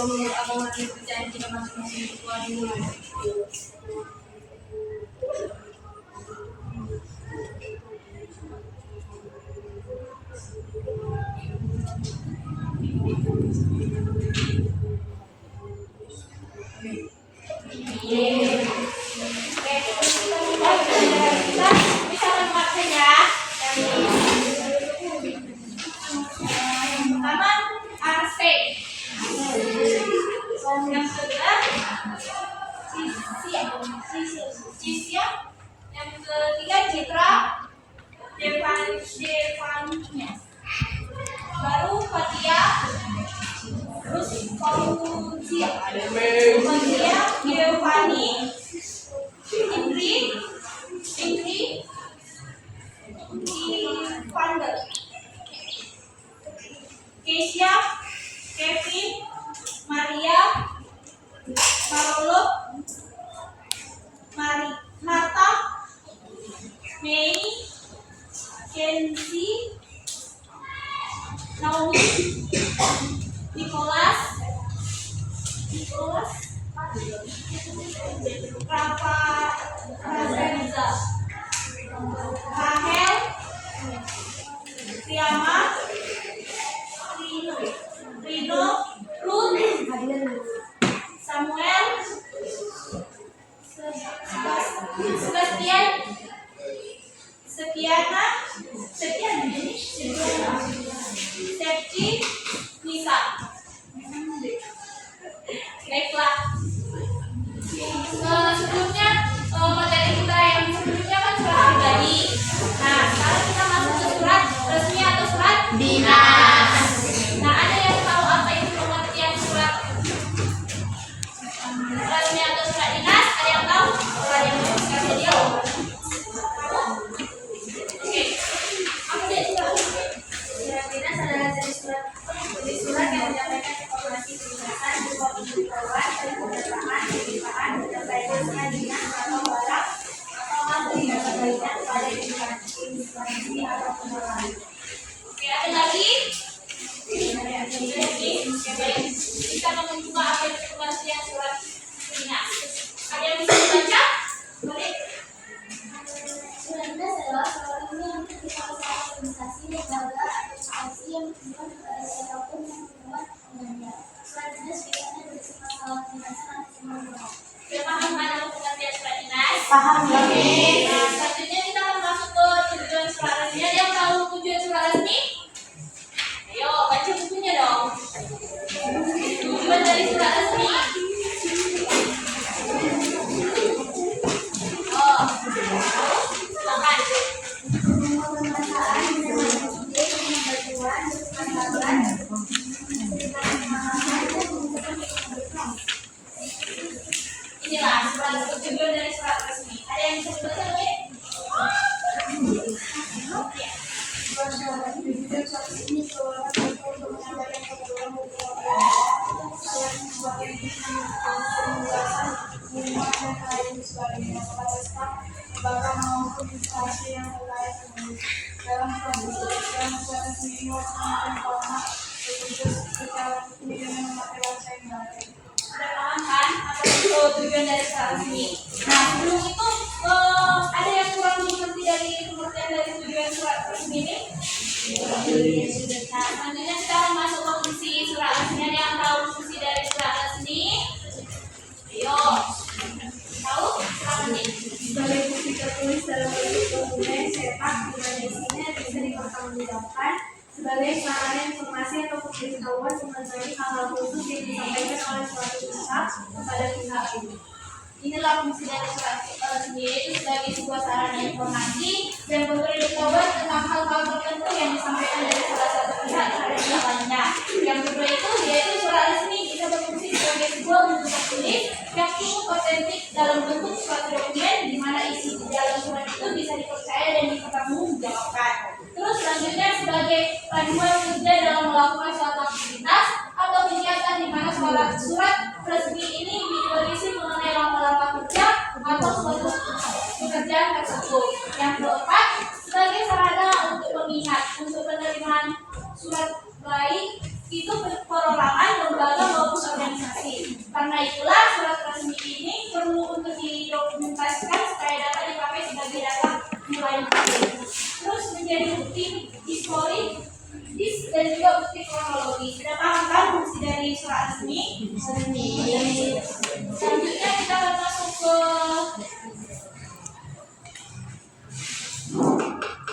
menurut agama dan kepercayaan kita masing-masing itu dulu. Yang ketiga Citra Devania, baru Fatia, terus Fauzia, Giovanni, Indri, Ivander, Keisha, Kevin, Maria, Marolo, Marta, Mei, Kenzi, Naomi, Nicholas, Raza, Rahel, Priyama, Rino, Ruth, Samuel, Sebastian, Septi, Nisa. Baiklah. Sebelumnya materi kita yang sebelumnya kan surat pribadi. Nah, sekarang kita masuk ke surat resmi atau surat dinas. Nah, ada yang tahu apa itu pengertian surat resmi atau surat dinas? Ada yang tahu? Ada yang tahu? Kasih dia. Oke. Apa dia surat? Surat dinas adalah jenis surat yang menyampaikan informasi peringatan berupa pemberitahuan, pendataan, pelimpahan, penyelesaian surat dinas atau barang atau hal yang berkaitan pada instansi atau pengelolaan. Oke, ada lagi? Oke, baik. Kita akan mencoba apa itu pengertian surat dinas. Ada yang bisa dibaca? Boleh. Surat dinas adalah surat yang ketika organisasi, lembaga, atau institusi yang berhubungan kepada siapapun yang berhubungan dengannya. Surat dinas biasanya berisi masalah penugasan atau pemerintahan. Sudah paham kan apa pengertian surat dinas? Paham. Nah, selanjutnya kita akan masuk ke tujuan surat resmi. Ada yang tahu tujuan surat resmi? Ayo, baca bukunya dong. Tujuan dari surat resmi. Oh, silakan. Pemerintahan dengan ide, pembantuan, pembangunan, Inilah surat tujuan dari surat resmi. Ada yang bisa dibaca, boleh? bahkan maupun instansi yang terkait dalam proses format bertugas secara kemudian memakai bahasa yang baik. Sudah paham kan apa itu tujuan dari surat resmi? Nah, sebelum itu ada yang kurang mengerti dari pengertian dari tujuan surat resmi ini? Nah, selanjutnya kita akan masuk ke fungsi surat resmi. Ada yang tahu fungsi dari surat resmi? Ayo, tahu? Silakan nih. sebagai bukti tertulis dalam bentuk dokumen cetak di mana isinya bisa dipertanggungjawabkan sebagai sarana informasi atau pemberitahuan mengenai hal-hal khusus yang disampaikan oleh suatu pihak kepada pihak ini. Inilah fungsi dari surat resmi, yaitu sebagai sebuah sarana informasi dan pemberitahuan tentang hal-hal tertentu yang disampaikan dari salah satu pihak terhadap pihak lainnya. Yang kedua itu yaitu surat resmi bisa berfungsi sebagai sebuah bentuk tertulis yang cukup otentik dalam bentuk suatu dokumen di mana isi di dalam surat itu bisa dipercaya dan dipertanggungjawabkan. Terus selanjutnya sebagai panduan kerja dalam melakukan suatu aktivitas atau kegiatan di mana surat resmi ini berisi mengenai langkah-langkah kerja atau suatu pekerjaan tersebut. Yang keempat, sebagai sarana untuk mengingat untuk penerimaan surat baik itu perorangan, lembaga maupun organisasi coba bukti kronologi. Sudah paham kan fungsi dari surat resmi? Selanjutnya kita akan masuk ke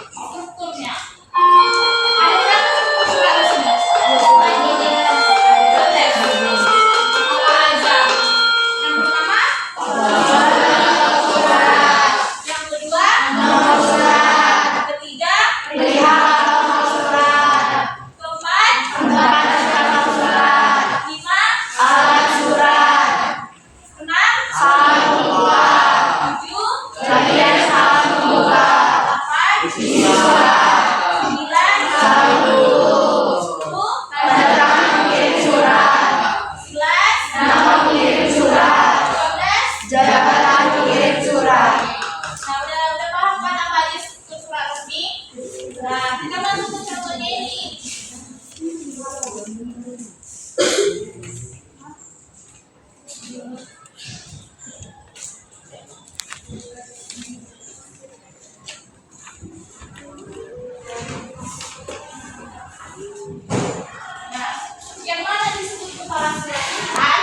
strukturnya. Ada berapa struktur surat resmi? Apa aja? Yang pertama, yang kedua, yang ketiga, keempat, lima, enam, tujuh, delapan, sembilan, sepuluh, 11, 12. Nah, udah paham kan apa aja struktur surat resmi? Nah, kita masuk ke contohnya ini. Nah, yang mana disebut kepala surat kan?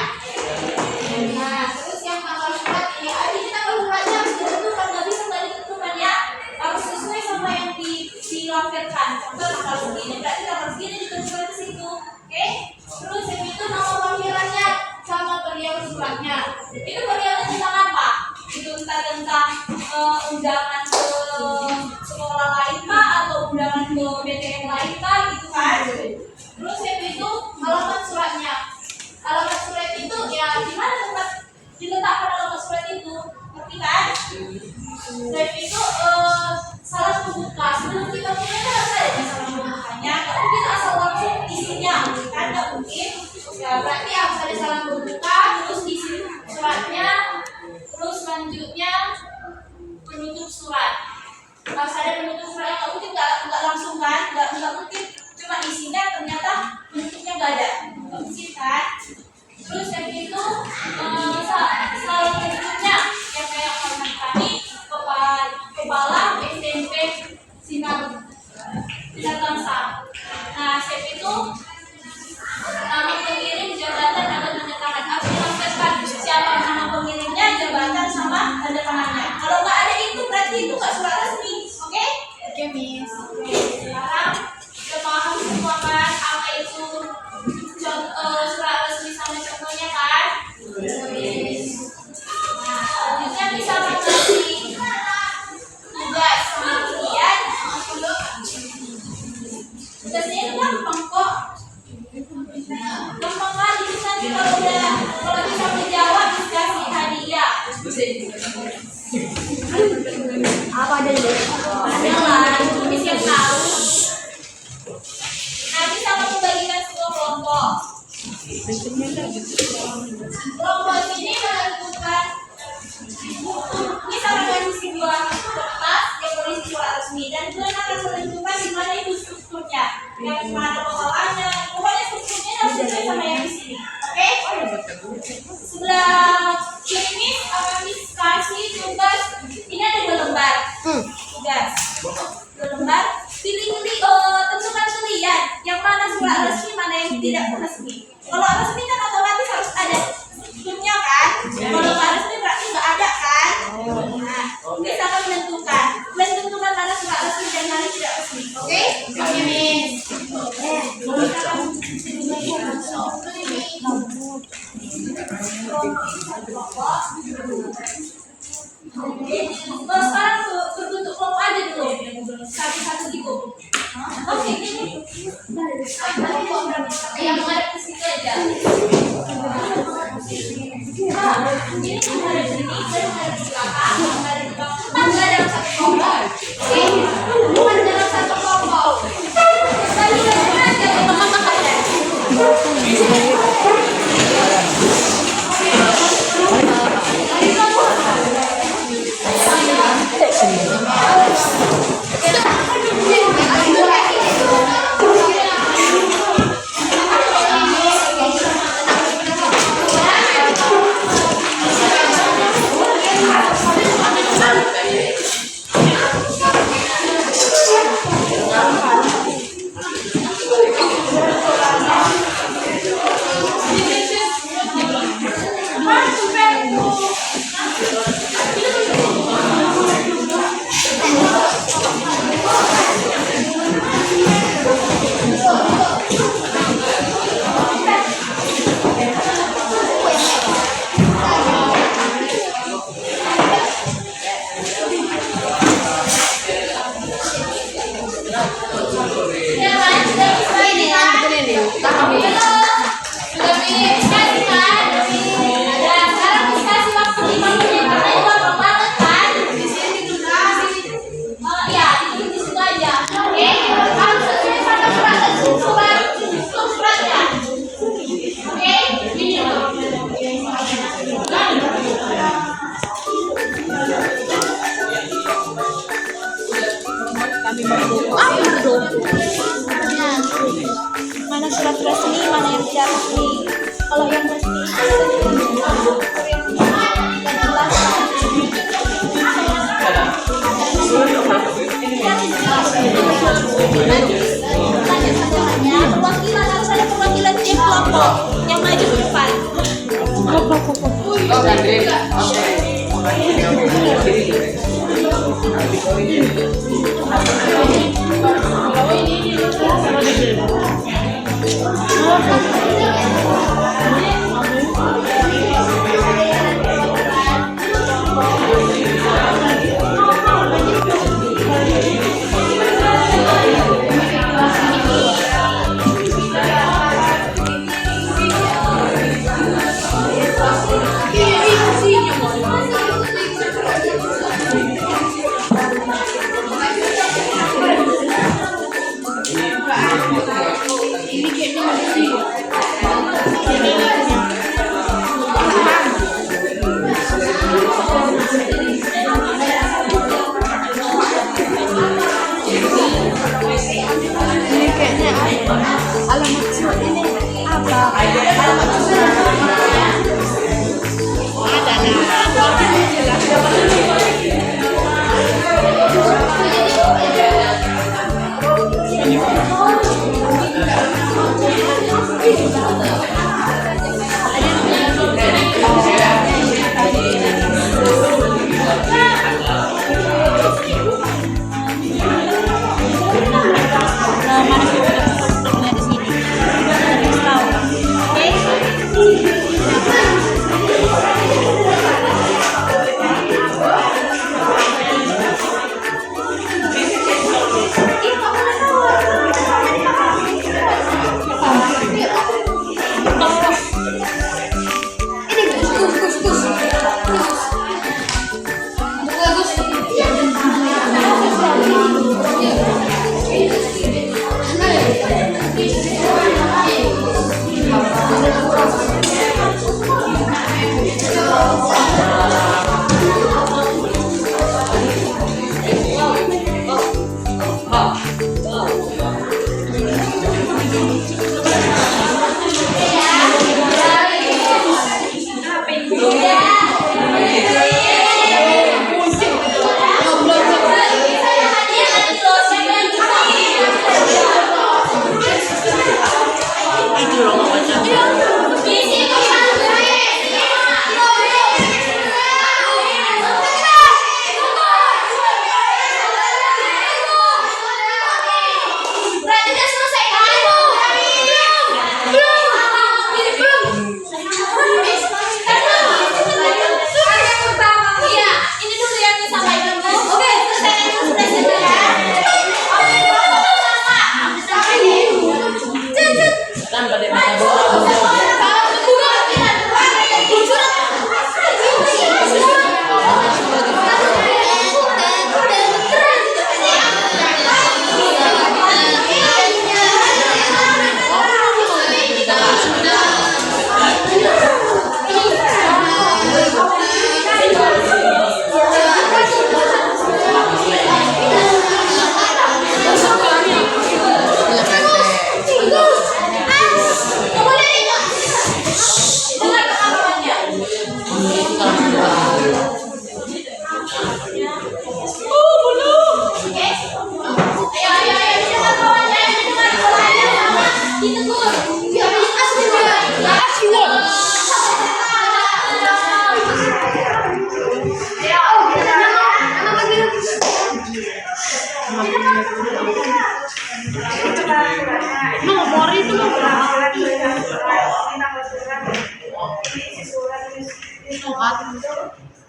Nah, terus yang tanggal surat ini, artinya tanggal suratnya harus ditentukan, nggak bisa nggak ditentukan ya, harus sesuai sama yang dilampirkan. Contoh tanggal segini, berarti tanggal segini ditentukan di situ, oke? Terus yang itu nama panggilannya sama beliau suratnya. Itu beliaunya tentang apa? Itu tentang undangan ke sekolah lain kah atau undangan ke BTN lain kah gitu kan? Terus yang itu alamat suratnya. Alamat surat itu ya di mana tempat diletakkan alamat surat itu, ngerti kan? Dan itu salah pembuka. Sebelum kita punya kan harus ada salah pembukanya. Nggak mungkin asal langsung isinya, kan? Nggak mungkin. Ya berarti harus ada salah pembuka, terus isi suratnya, terus selanjutnya penutup surat. Harus ada penutup surat, nggak mungkin nggak langsung kan? Nggak mungkin cuma isinya ternyata bentuknya nggak ada, nggak mungkin kan? Terus yang itu salah bentuknya yang kayak kami kepala SMP Sinar Bangsa. Nah, step itu nama pengirim, jabatan, tanda tangan. Harus dilampirkan siapa nama pengirimnya, jabatan sama tanda tangannya. Kalau nggak ada itu berarti itu nggak surat resmi, oke? Oke, Miss. Sekarang udah paham semua kan apa itu surat resmi sama contohnya kan? Nah, selanjutnya bisa mengasih tugas sama ujian. Tugasnya itu gampang kok. Gampang kali bisa nih kalau bisa menjawab dikasih hadiah. Apa ada dulu? Ada lah, Miss yang tahu. Nah, bisa kamu bagikan sebuah kelompok. Kelompok ini menentukan ini sama dengan sebuah kertas yang berisi surat resmi dan kalian akan menentukan di mana itu strukturnya, yang mana bawahnya. Pokoknya strukturnya harus sesuai sama yang di sini, oke? Sebelah kiri akan dikasih tugas. Ini ada 2 lembar tugas, 2 lembar. Pilih-pilih, tentukan kalian yang mana surat resmi, mana yang tidak resmi. Kalau resmi kan otomatis harus ada strukturnya kan. Kalau nggak resmi berarti nggak ada kan. Nah, kita akan menentukan mana surat resmi dan mana tidak resmi. Oke? Oke, Miss. Sekarang berbentuk kelompok aja dulu, satu-satu gitu. Oke, ini yang menghadap ke situ aja. Ini menghadap sini, menghadap ke belakang, menghadap ke belakang. Bukan dalam satu kelompok. Oke, bukan dalam satu kelompok. Bagi-bagikan aja ke teman-teman aja. mana surat resmi, mana yang tidak resmi. Kalau yang resmi perwakilan, harus ada perwakilan tiap kelompok yang maju ke depan.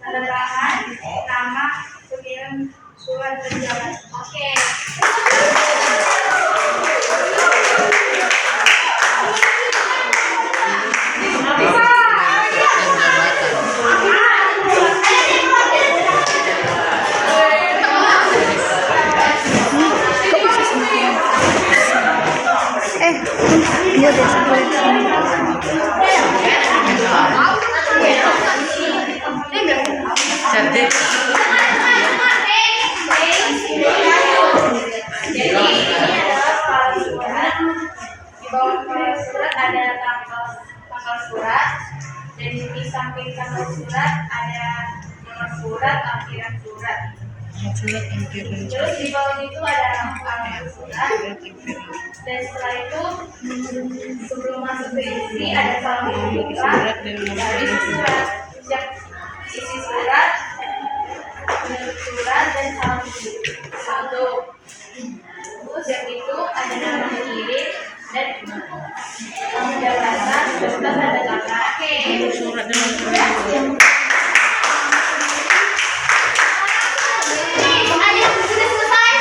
Tanda tangan, nama, pengirim surat berjalan. Oke. Iya biasa Jadi ini adalah di bawah kepala surat ada tanggal surat, dan di samping tanggal surat ada nomor surat, lampiran surat. Terus di bawah itu ada alamat surat, dan setelah itu sebelum masuk ke isi ada salam pembuka, isi surat, isi surat, dan salam satu. Terus yang itu ada nama pengirim dan penjelasan serta tanda tangan. Oke. Ada yang sudah selesai?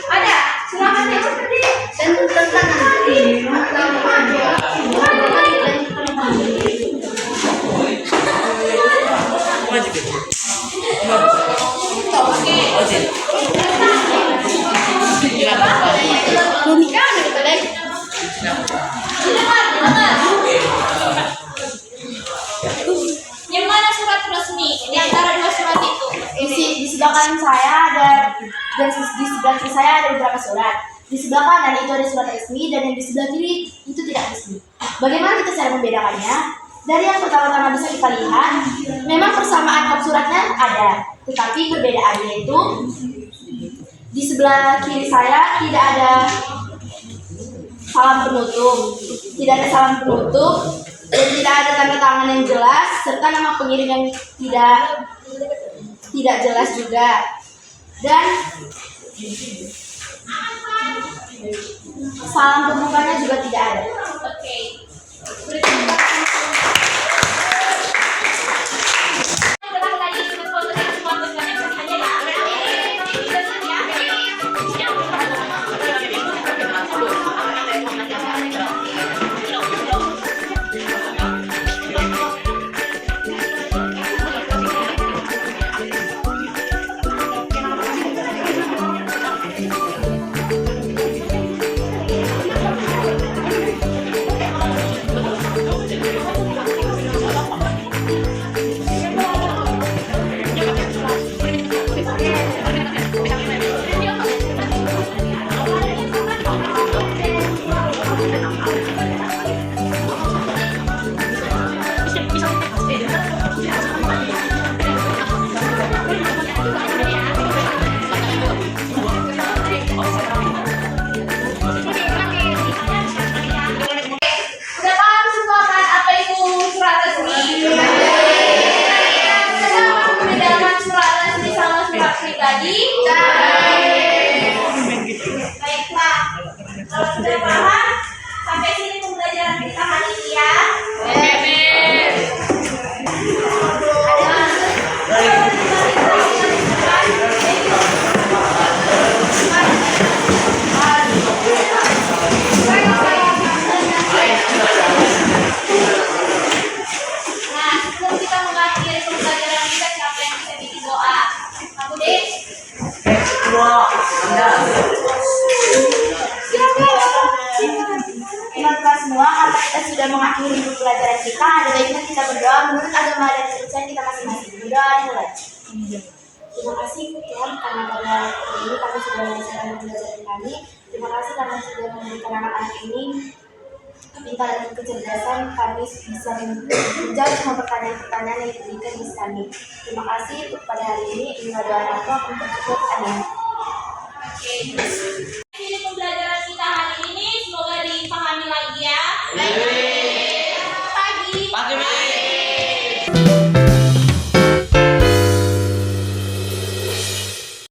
Ada. Silakan yang seperti dan tentang yang mana surat resmi di antara dua surat itu? Di sebelah kanan saya ada dan di sebelah kiri saya ada beberapa surat. Di sebelah kanan itu ada surat resmi dan yang di sebelah kiri itu tidak resmi. Bagaimana kita cara membedakannya? Dari yang pertama-tama bisa kita lihat, memang persamaan hak suratnya ada, tetapi perbedaannya itu di sebelah kiri saya tidak ada salam penutup, dan tidak ada tanda tangan yang jelas serta nama pengirim yang tidak jelas juga, dan salam pembukanya juga tidak ada. Oke. Sudah paham? Sampai sini pembelajaran kita hari ini ya. Nah, sebelum kita mengakhiri pembelajaran kita, siapa yang bisa bikin doa? Aku deh. Teman-teman semua, karena kita sudah mengakhiri pelajaran kita, ada baiknya kita berdoa menurut agama dan kepercayaan kita masing-masing. Berdoa dimulai. Terima kasih Tuhan karena pada hari ini kami sudah menyelesaikan pembelajaran kami. Terima kasih karena sudah memberikan anak-anak ini pintar dan kecerdasan, kami bisa menjawab semua pertanyaan-pertanyaan yang diberikan di kami. Terima kasih untuk pada hari ini. Doa aku untuk cukup. Amin.